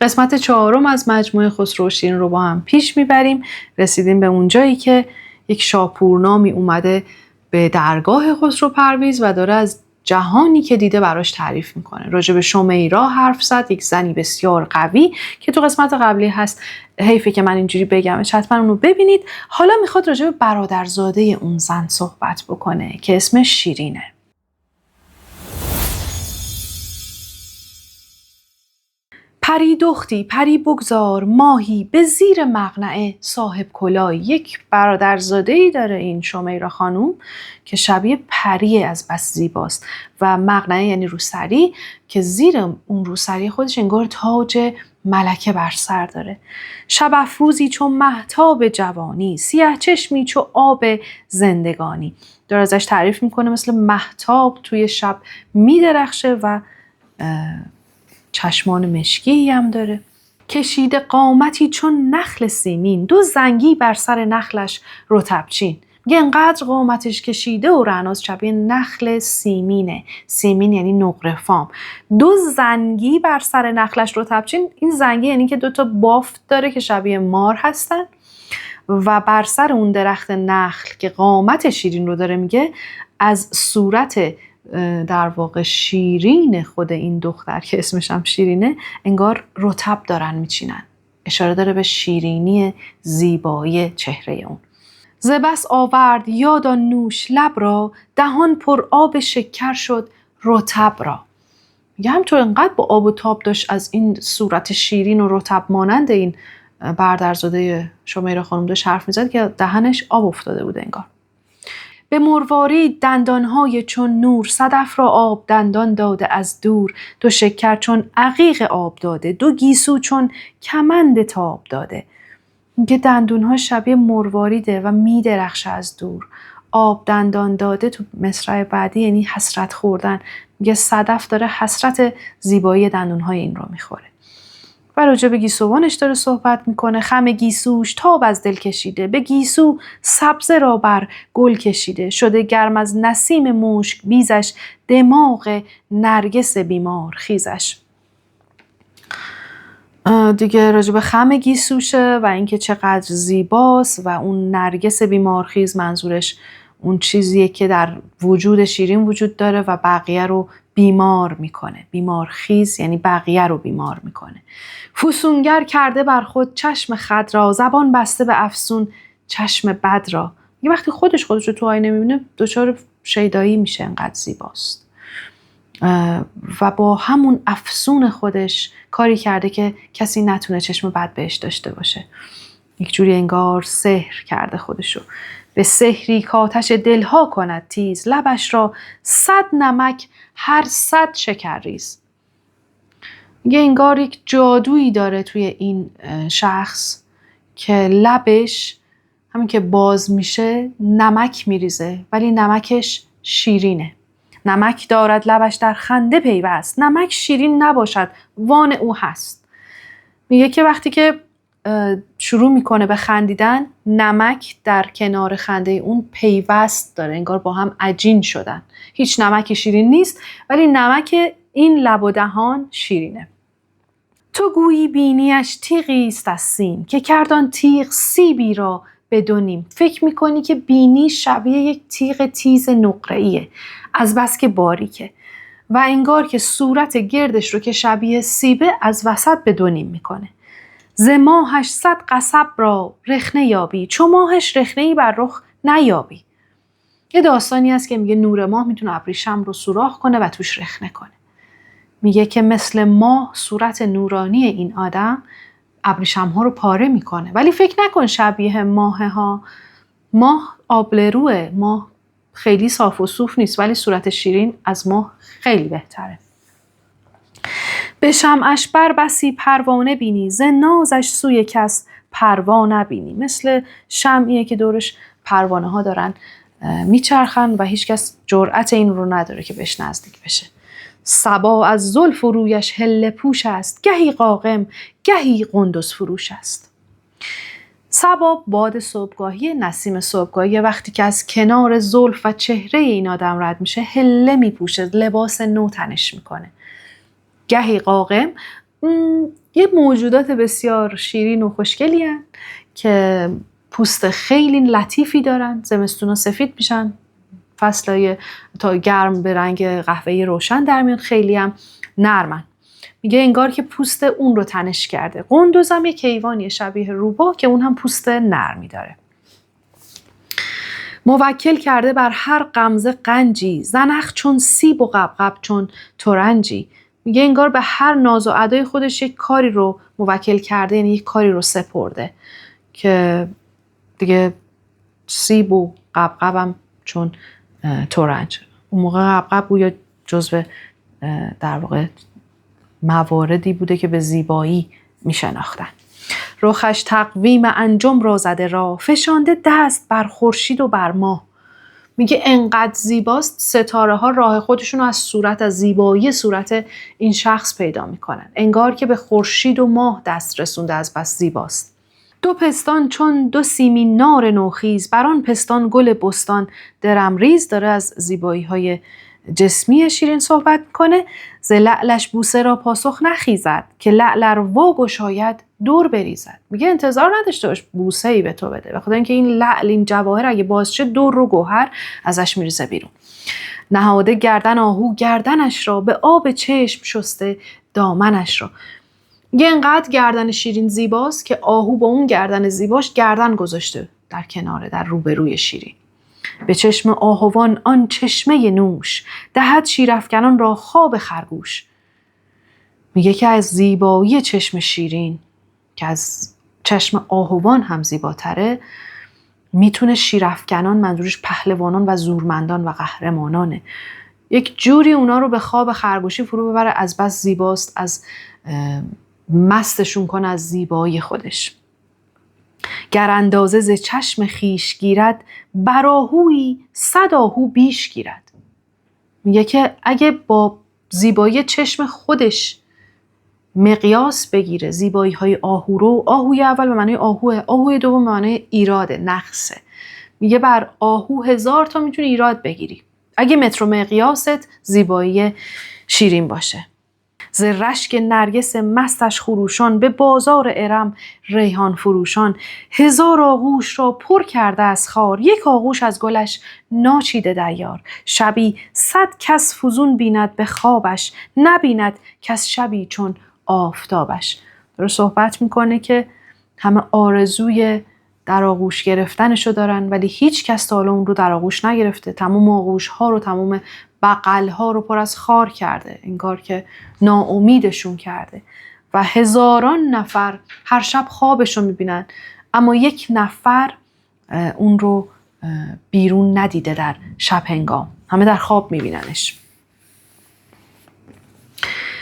قسمت 4 از مجموعه خسرو و شیرین رو با هم پیش میبریم. رسیدیم به اون جایی که یک شاپورنامی اومده به درگاه خسرو پرویز و داره از جهانی که دیده براش تعریف میکنه. راجع به شمیرا حرف زد، یک زنی بسیار قوی که تو قسمت قبلی هست. حیفه که من اینجوری بگم، حتما اونو ببینید. حالا میخواد راجع به برادرزاده اون زن صحبت بکنه که اسمش شیرینه. پری دختی پری بگذار ماهی به زیر مقنعه صاحب کلاهی. یک برادرزاده‌ای داره این شمیرا خانوم که شبیه پریه، از بس زیباست و مقنعه یعنی روسری که زیر اون روسری خودش انگار تاج ملکه بر سر داره. شب افروزی چون مهتاب جوانی، سیاه چشمی چو آب زندگانی. داره ازش تعریف میکنه مثل مهتاب توی شب میدرخشه و چشمان مشکی هم داره. کشیده قامتی چون نخل سیمین، دو زنگی بر سر نخلش رطب چین. میگه انقدر قامتش کشیده و رعناست، شبیه نخل سیمینه. سیمین یعنی نقره فام. دو زنگی بر سر نخلش رطب چین. این زنگی یعنی که 2 بافت داره که شبیه مار هستن و بر سر اون درخت نخل که قامت شیرین رو داره، میگه از صورت در واقع شیرین خود این دختر که اسمش هم شیرینه انگار رطب دارن میچینن. اشاره داره به شیرینی زیبایی چهره اون. ز بس آورد یاد آن نوش لب را، دهان پر آب شکر شد رطب را. میگه همطور انقدر با آب و تاب داشت از این صورت شیرین و رطب مانند این برادرزاده شمیرا خانم داشت حرف میزد که دهنش آب افتاده بود انگار. به مروارید دندانهای چون نور، صدف را آب دندان داده از دور. 2 شکر چون عقیق آب داده، 2 گیسو چون کمند تاب داده. میگه دندونها شبیه مرواریده و میدرخشه از دور. آب دندان داده تو مصرع بعدی یعنی حسرت خوردن. میگه صدف داره حسرت زیبایی دندونهای این رو میخوره. و راجع به گیسوانش داره صحبت میکنه. خم گیسوش تاب از دل کشیده، به گیسو سبزه را بر گل کشیده. شده گرم از نسیم مشک بیزش، دماغ نرگس بیمار خیزش. دیگه راجع به خم گیسوشه و اینکه چقدر زیباست و اون نرگس بیمارخیز منظورش اون چیزیه که در وجود شیرین وجود داره و بقیه رو بیمار میکنه. بیمارخیز یعنی بقیه رو بیمار میکنه. فسونگر کرده بر خود چشم خود را، زبان بسته به افسون چشم بد را. یه وقتی خودش رو تو آینه میبینه دچار شیدایی میشه، انقدر زیباست. و با همون افسون خودش کاری کرده که کسی نتونه چشم بد بهش داشته باشه. یک جوری انگار سحر کرده خودشو. به سحری کاتش دلها کند تیز، لبش را 100 نمک هر 100 شکر ریز. میگه انگار یک جادویی داره توی این شخص که لبش همین که باز میشه نمک میریزه، ولی نمکش شیرینه. نمک دارد لبش در خنده پیوست، نمک شیرین نباشد وان او هست. میگه که وقتی که شروع میکنه به خندیدن، نمک در کنار خنده اون پیوست داره، انگار با هم عجین شدن. هیچ نمک شیرین نیست ولی نمک این لب و دهان شیرینه. تو گویی بینیش تیغی است از سیم، که کردان تیغ سیبی را به 2 نیم. فکر میکنی که بینی شبیه یک تیغ تیز نقره‌ایه از بس که باریکه و انگار که صورت گردش رو که شبیه سیبه از وسط به 2 نیم میکنه. ز ماهش 100 قصب را رخنه یابی، چو ماهش رخنه‌ای بر رخ نیابی. یه داستانی هست که میگه نور ماه میتونه ابریشم رو سوراخ کنه و توش رخنه کنه. میگه که مثل ماه صورت نورانی این آدم ابریشم ها رو پاره میکنه، ولی فکر نکن شبیه ماه ها. ماه آبلروه، ماه خیلی صاف و صوف نیست، ولی صورت شیرین از ماه خیلی بهتره. به شمعش بر بسی پروانه بینی، ز نازش سوی کس پروا نبینی. مثل شمعیه که دورش پروانه ها دارن میچرخن و هیچ کس جرأت این رو نداره که بهش نزدیک بشه. صبا از زلف و رویش هله پوش است، گهی قاقم گهی قندز فروش است. صبا باد صبحگاهی، نسیم صبحگاهی، وقتی که از کنار زلف و چهره این آدم رد میشه هله میپوشه، لباس نو تنش میکنه. گهی قاقم، یه موجودات بسیار شیرین و خوشگلی هن که پوست خیلی لطیفی دارن. زمستونا سفید میشن، فصلای تا گرم به رنگ قهوه‌ای روشن در میان، خیلی هم نرمن. میگه انگار که پوست اون رو تنش کرده. قندوز هم یک حیوانیه شبیه روباه که اون هم پوست نرمی داره. موکل کرده بر هر غمزه قنجی، زنخ چون سیب و قبقب چون ترنجی. میگه انگار به هر ناز و ادای خودش یک کاری رو موکل کرده، یعنی یک کاری رو سپرده که دیگه سیب و قبقبم چون ترنج. اون موقع قبقب گویا جزو در واقع مواردی بوده که به زیبایی می شناختن. رخش تقویم انجم را زده را، فشانده دست بر خورشید و بر ماه. میگه انقدر زیباست ستاره ها راه خودشون رو از زیبایی صورت این شخص پیدا میکنن. انگار که به خورشید و ماه دست رسونده، از بس زیباست. دو پستان چون دو سیمین نار نوخیز، بر آن پستان گل بستان درم ریز. داره از زیبایی های جسمی شیرین صحبت میکنه. ز لعلش بوسه را پاسخ نخیزد، که لعل وا گشاید دور بریزد. میگه انتظار نداشته باش بوسه ای به تو بده، بخاطر اینکه این لعل، این جواهر اگه باز شه دور و گوهر ازش میریزه بیرون. نهاده گردن آهو گردنش را، به آب چشم شسته دامنش را. یه انقدر گردن شیرین زیباست که آهو با اون گردن زیباش گردن گذاشته در کناره، در روبروی شیرین. به چشم آهوان آن چشمه نوش، دهد شیرافکنان را خواب خرگوش. میگه که از زیبایی چشم شیرین که از چشم آهوان هم زیباتره، میتونه شیرافکنان، منظورش پهلوانان و زورمندان و قهرمانانه، یک جوری اونا رو به خواب خرگوشی فرو ببره، از بس زیباست، از مستشون کنه از زیبایی خودش. گر اندازه ز چشم خیش گیرد، بر آهویی 100 آهو بیش گیرد. میگه که اگه با زیبایی چشم خودش مقیاس بگیره زیبایی های آهو رو، آهوی اول به معنی آهوه، آهوی دوم به معنی ایراده، نقصه. میگه بر آهو 1000 تا میتونی ایراد بگیری اگه متر و مقیاست زیبایی شیرین باشه. ز رشک نرگس مستش خروشان، به بازار ارم ریحان فروشان. 1000 آغوش را پر کرده از خار، یک آغوش از گلش ناچیده دیار. شبی 100 کس فزون بیند به خوابش، نبیند کس شبی چون آفتابش. داره صحبت میکنه که همه آرزوی در آغوش گرفتنشو دارن، ولی هیچ کس تا حالا اون رو در آغوش نگرفته. تمام آغوش ها رو، تمام بغل ها رو پر از خار کرده، انگار که ناامیدشون کرده. و 1000 نفر هر شب خوابشو میبینن، اما یک نفر اون رو بیرون ندیده در شب هنگام، همه در خواب میبیننش.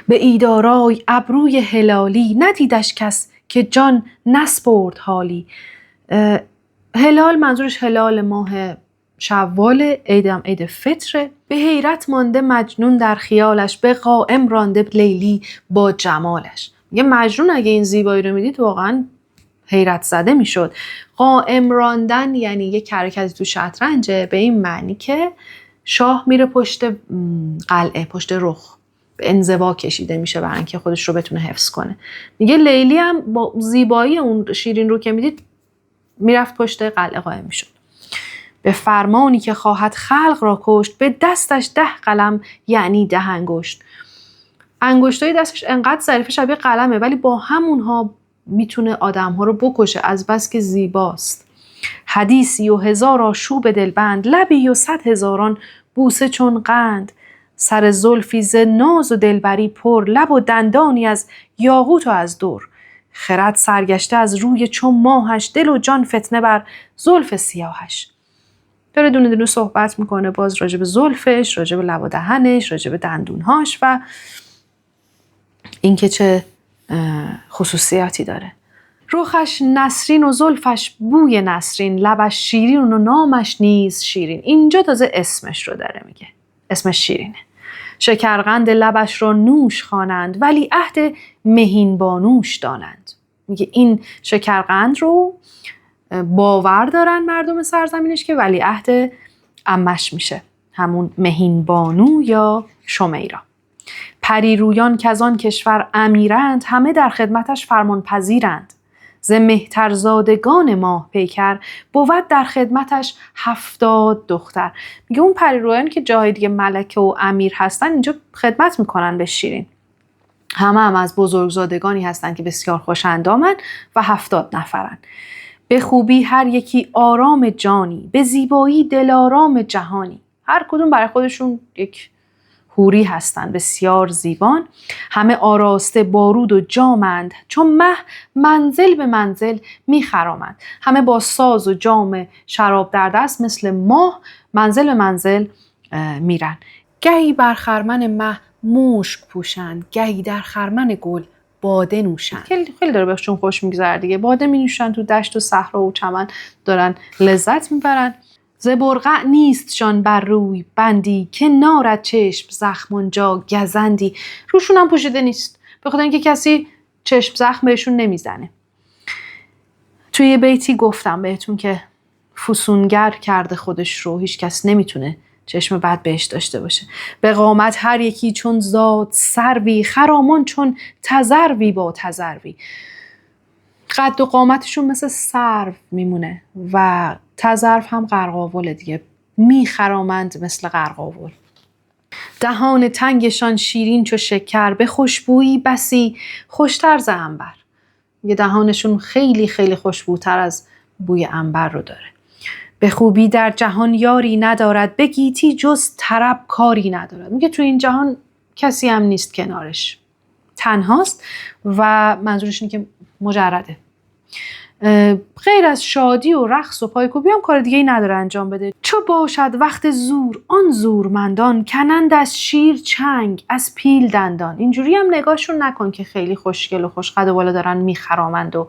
به ایدارای ابروی هلالی، ندیدش کس که جان نسپرد حالی. هلال منظورش هلال ماه شوال، عیدم عید فطره. به حیرت مانده مجنون در خیالش، به قائم رانده لیلی با جمالش. یه مجنون اگه این زیبایی رو میدید واقعا حیرت زده میشد. قائم راندن یعنی یه حرکتی تو شطرنجه، به این معنی که شاه میره پشت قلعه، پشت رخ، به انزوا کشیده میشه برای اینکه خودش رو بتونه حفظ کنه. میگه لیلی هم با زیبایی اون شیرین رو که میدید میرفت پشت قلعه قائم میشد. به فرمانی که خواهد خلق را کشت، به دستش 10 قلم یعنی 10 انگشت. انگشتای دستش انقدر ظریفه شبیه قلمه، ولی با همونها میتونه آدمها رو بکشه، از بس که زیباست. حدیثی و 1000 آشوب دلبند، لبی و 100,000 بوسه چون قند. سر زلفی ز ناز و دلبری پر، لب و دندانی از یاقوت و از در. خرد سرگشته از روی چون ماهش، دل و جان فتنه بر زلف سیاهش. داره دونه دونه صحبت میکنه باز راجع به زلفش، راجع به لب و دهنش، راجع به دندونهاش و اینکه چه خصوصیاتی داره. رخش نسرین و زلفش بوی نسرین، لبش شیرین و نامش نیز شیرین. اینجا تازه اسمش رو داره میگه، اسمش شیرینه. شکرقند لبش را نوش خوانند، ولی عهد مهین بانوش دانند. میگه این شکرقند رو باور دارن مردم سرزمینش که ولی عهد عمش میشه، همون مهین بانو یا شمیرا. پریرویان که از آن کشور امیرند، همه در خدمتش فرمان پذیرند. ز مهترزادگان ماه پیکر، بود در خدمتش 70 دختر. میگه اون پریرویان که جای دیگه ملکه و امیر هستن، اینجا خدمت میکنن به شیرین. همه از بزرگزادگانی هستن که بسیار خوش اندامن و 70 نفرن. به خوبی هر یکی آرام جانی، به زیبایی دلارام جهانی. هر کدوم برای خودشون یک حوری هستند، بسیار زیبان. همه آراسته بارود و جامند، چون مه منزل به منزل میخرامند. همه با ساز و جام شراب در دست، مثل ماه منزل به منزل میرن. گهی بر خرمن مه مشک پوشند، گهی در خرمن گل باده نوشند. خیلی داره بهشون خوش میگذره دیگه. باده می نوشن تو دشت و صحرا و چمن، دارن لذت میبرن. ز برقع نیستشان بر روی بندی، که نارد چشم زخم آنجا گزندی. روشون هم پوشیده نیست، به خاطر اینکه کسی چشم زخم بهشون نمیزنه. توی یه بیتی گفتم بهتون که فسونگر کرده خودش رو، هیچ کس نمیتونه چشم بد بهش داشته باشه. به قامت هر یکی چون زاد سروی، خرامان چون تذروی با تذروی. قد و قامتشون مثل سرو میمونه و تذرو هم قرقاول دیگه، میخرامند مثل قرقاول. دهان تنگشان شیرین چو شکر، به خوشبویی بسی خوشتر ز عنبر. یه دهانشون خیلی خیلی خوشبوتر از بوی عنبر رو داره. به خوبی در جهان یاری ندارد، به گیتی جز طرب کاری ندارد. میگه تو این جهان کسی هم نیست کنارش، تنهاست و منظورش اینه که مجرده. غیر از شادی و رقص و پایکوبی هم کار دیگه ای نداره انجام بده. چو باشد وقت زور آن زورمندان، کنند از شیر چنگ از پیل دندان. اینجوری هم نگاهشون نکن که خیلی خوشگل و خوشقد و بالا دارن میخرامند و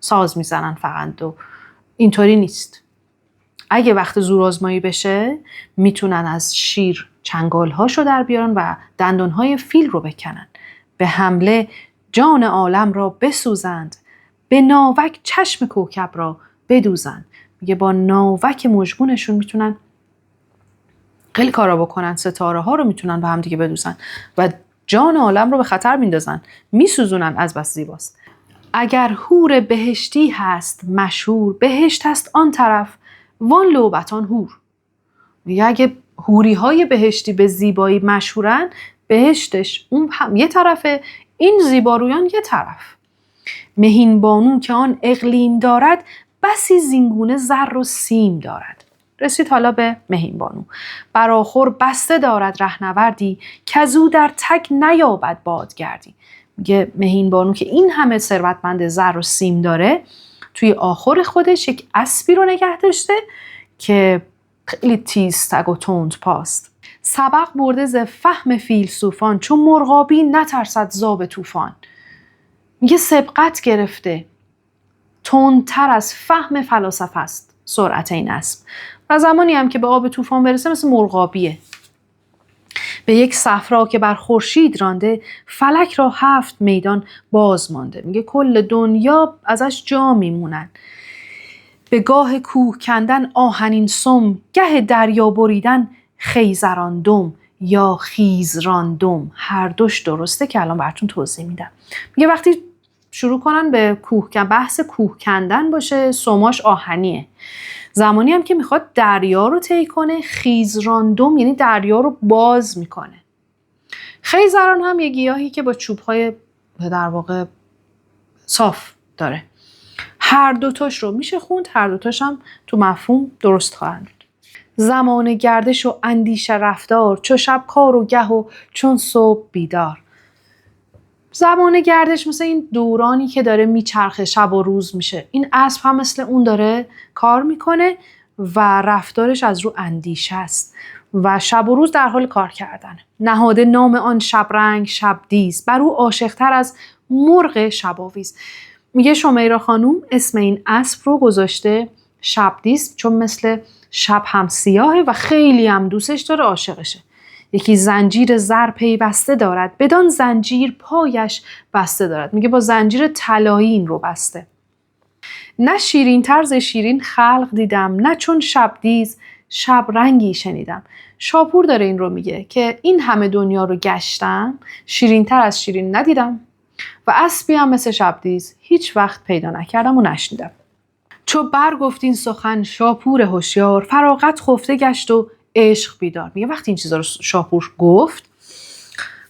ساز میزنن فقط، و اینطوری نیست. اگه وقت زور آزمایی بشه میتونن از شیر چنگالهاشو در بیارن و دندانهای فیل رو بکنن. به حمله جان عالم را بسوزند، به ناوک چشم کوکب را بدوزند. میگه با ناوک مژگونشون میتونن خیلی کارا بکنن، ستاره ها رو میتونن به هم دیگه بدوزن و جان عالم رو به خطر میندازن، میسوزونن از بس زیباست. اگر حور بهشتی هست مشهور، بهشت هست آن طرف وان لعبتان حور. میگه اگه حوری های بهشتی به زیبایی مشهورن، بهشتش اون هم یه طرفه، این زیبارویان یه طرف. مهین بانو که آن اقلیم دارد، بسی زینگونه زر و سیم دارد. رسید حالا به مهین بانو. برآخور بسته دارد رهنوردی، کزو در تک نیابد بادگردی. میگه مهین بانو که این همه ثروتمند زر و سیم داره، توی آخر خودش یک اسبی رو نگه داشته که خیلی تیز تگ و تند پاست. سبق برده ز فهم فیلسوفان، چون مرغابی نترسد زاب طوفان. میگه سبقت گرفته، تندتر از فهم فلاسفه است سرعت این اسب، و زمانی هم که به آب طوفان برسه مثل مرغابیه. به یک صفرا که بر خورشید رانده، فلک را 7 میدان باز مانده. میگه کل دنیا ازش جا میمونن. به گاه کوه کندن آهنین سم، گه دریا بریدن خیزراندم یا خیزراندم. هر دوش درسته که الان براتون توضیح میدم. میگه وقتی شروع کنن به بحث کوه کندن باشه، سماش آهنیه. زمانی هم که میخواد دریا رو طی کنه، خیزراندم یعنی دریا رو باز میکنه. خیزران هم یه گیاهی که با چوبهای در واقع صاف داره. هر دوتاش رو میشه خوند، هر دوتاش هم تو مفهوم درست خواهند بود. زمان گردش و اندیشه رفتار، چو شب کار و گه و چون صبح بیدار. زمان گردش مثل این دورانی که داره میچرخه، شب و روز میشه. این اسب هم مثل اون داره کار میکنه و رفتارش از رو اندیشه است و شب و روز در حال کار کردن. نهاده نام آن شبرنگ شبدیز، بر او عاشق‌تر از مرغ شباویز. میگه شمیرا خانوم اسم این اسب رو گذاشته شبدیز، چون مثل شب هم سیاهه و خیلی هم دوستش داره، عاشقشه. یکی زنجیر زر پیوسته دارد، بدان زنجیر پایش بسته دارد. میگه با زنجیر طلایی این رو بسته. نه شیرین تر ز شیرین خلق دیدم، نه چون شبدیز شب رنگی شنیدم. شاپور داره این رو میگه که این همه دنیا رو گشتم، شیرین‌تر از شیرین ندیدم و اسبی هم مثل شبدیز هیچ وقت پیدا نکردم و نشنیدم. چو برگفت این سخن شاپور هوشیار، فراغت خفته گشت و عشق بیدار. میگه وقتی این چیزا رو شاپور گفت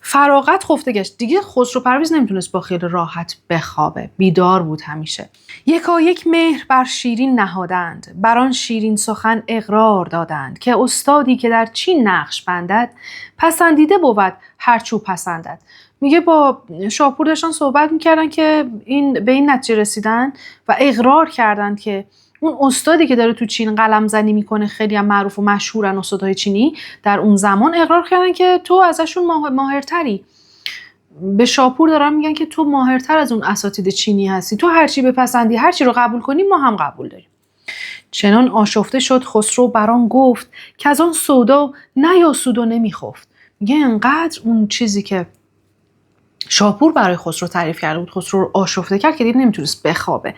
فراغت خفته گشت، دیگه خسرو پرویز نمیتونست با خیال راحت بخوابه، بیدار بود همیشه. یکایک مهر بر شیرین نهادند، بر آن شیرین سخن اقرار دادند، که استادی که در چین نقش بندد، پسندیده بود هرچو پسندد. میگه با شاپور داشتن صحبت میکردن که به این نتیجه رسیدن و اقرار کردن که اون استادی که داره تو چین قلم زنی میکنه، خیلی هم معروف و مشهورن استادهای چینی در اون زمان، اقرار کردن که تو ازشون ماهرتری. به شاپور دارن میگن که تو ماهرتر از اون اساتید چینی هستی، تو هرچی بپسندی، هرچی رو قبول کنی ما هم قبول داریم. چنان آشفته شد خسرو بران گفت، که از آن سودا نیاسود و نمیخفت. میگه انقدر اون چیزی که شاپور برای خسرو تعریف کرده بود خسرو رو آشفته کرد که دید نمیتونست بخوابه.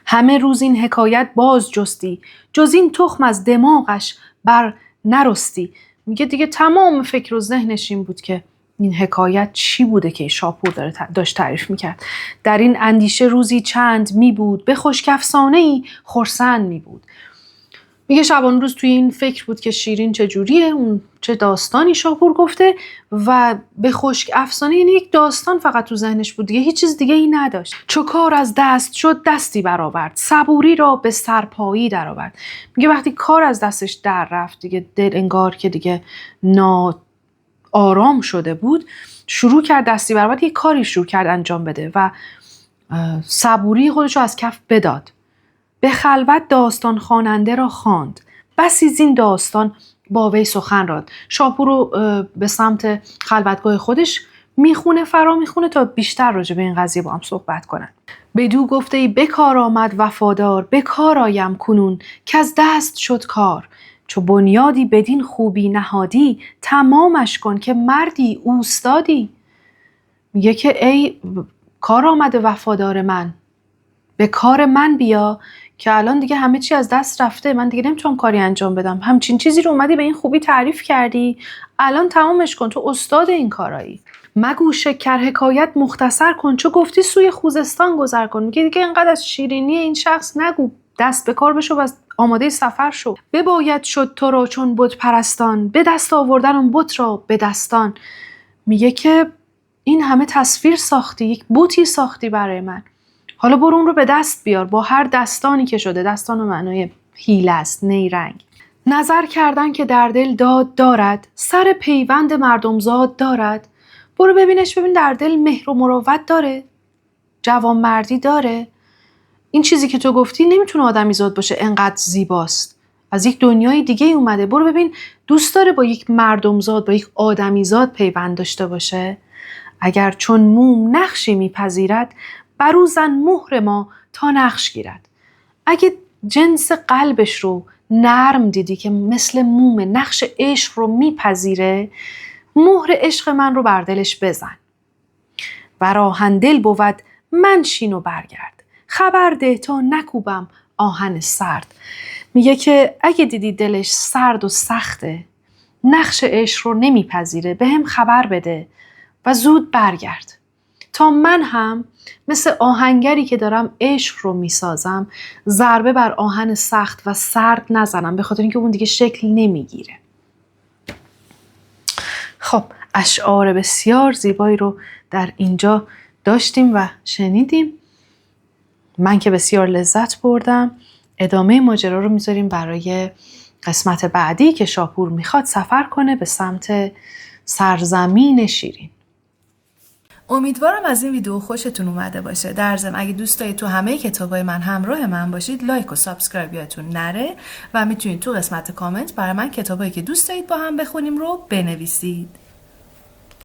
همه روز این حکایت باز جستی، جز این تخم از دماغش بر نرستی. میگه دیگه تمام فکر و ذهنش این بود که این حکایت چی بوده که شاپور داشت تعریف میکرد. در این اندیشه روزی چند میبود، به خشک افسانه‌ای خرسند میبود. میگه شبان روز توی این فکر بود که شیرین چجوریه، اون چه داستانی شاپور گفته و به خشک افسانه، یعنی یک داستان فقط تو ذهنش بود دیگه، هیچ چیز دیگه ای نداشت. چو کار از دست شد دستی برآورد، صبوری را به سرپایی درآورد. میگه وقتی کار از دستش در رفت دیگه، دل انگار که دیگه آرام شده بود، شروع کرد دستی برآورد، یک کاری شروع کرد انجام بده و صبوری خودش رو از کف بداد. به خلوت داستان خواننده را خواند، بسی زین داستان با وی سخن راد. شاپور رو به سمت خلوتگاه خودش فرا میخونه تا بیشتر راجع به این قضیه با هم صحبت کنن. بدو گفته ای بکار آمد وفادار، بکار آیم کنون که از دست شد کار. چو بنیادی بدین خوبی نهادی، تمامش کن که مردی اوستادی. میگه که ای کار آمده وفادار من، به کار من بیا که الان دیگه همه چی از دست رفته، من دیگه نمیتونم کاری انجام بدم. همچین چیزی رو اومدی به این خوبی تعریف کردی، الان تمامش کن، تو استاد این کارایی. مگو شکر حکایت مختصر کن، چو گفتی سوی خوزستان گذر کن. میگه دیگه اینقدر از شیرینی این شخص نگو، دست به کار بشو و آماده سفر شو. بباید شد تو را چون بت پرستان، به دست آوردن اون بت را به دستان. میگه که این همه تصویر ساختی، یک بتی ساختی برای من، حالا برو اون رو به دست بیار با هر دستانی که شده. دستان و معنای حیله است، نیرنگ. نظر کردن که در دل داد دارد، سر پیوند مردمزاد دارد. برو ببینش، ببین در دل مهر و مروت داره، جوانمردی داره. این چیزی که تو گفتی نمیتونه آدمیزاد باشه، انقدر زیباست، از یک دنیای دیگه اومده. برو ببین دوست داره با یک مردمزاد، با یک آدمیزاد پیوند داشته باشه. اگر چون موم نقشی میپذیرد، برو زن مهر ما تا نقش گیرد. اگه جنس قلبش رو نرم دیدی که مثل موم، نقش عشق رو میپذیره، مهر عشق من رو بر دلش بزن. و راهن دل بود منشین و برگرد، خبر ده تا نکوبم آهن سرد. میگه که اگه دیدی دلش سرد و سخته، نقش عشق رو نمیپذیره، به هم خبر بده و زود برگرد تا من هم مثل آهنگری که دارم عشق رو میسازم، ضربه بر آهن سخت و سرد نزنم، به خاطر اینکه اون دیگه شکل نمیگیره. خب اشعار بسیار زیبایی رو در اینجا داشتیم و شنیدیم. من که بسیار لذت بردم. ادامه ماجرا رو میذاریم برای قسمت بعدی که شاپور میخواد سفر کنه به سمت سرزمین شیرین. امیدوارم از این ویدیو خوشتون اومده باشه. در ضمن اگه دوست دارید تو همه کتابای من همراه من باشید، لایک و سابسکرایب یادتون نره و میتونید تو قسمت کامنت برای من کتابایی که دوست دارید با هم بخونیم رو بنویسید.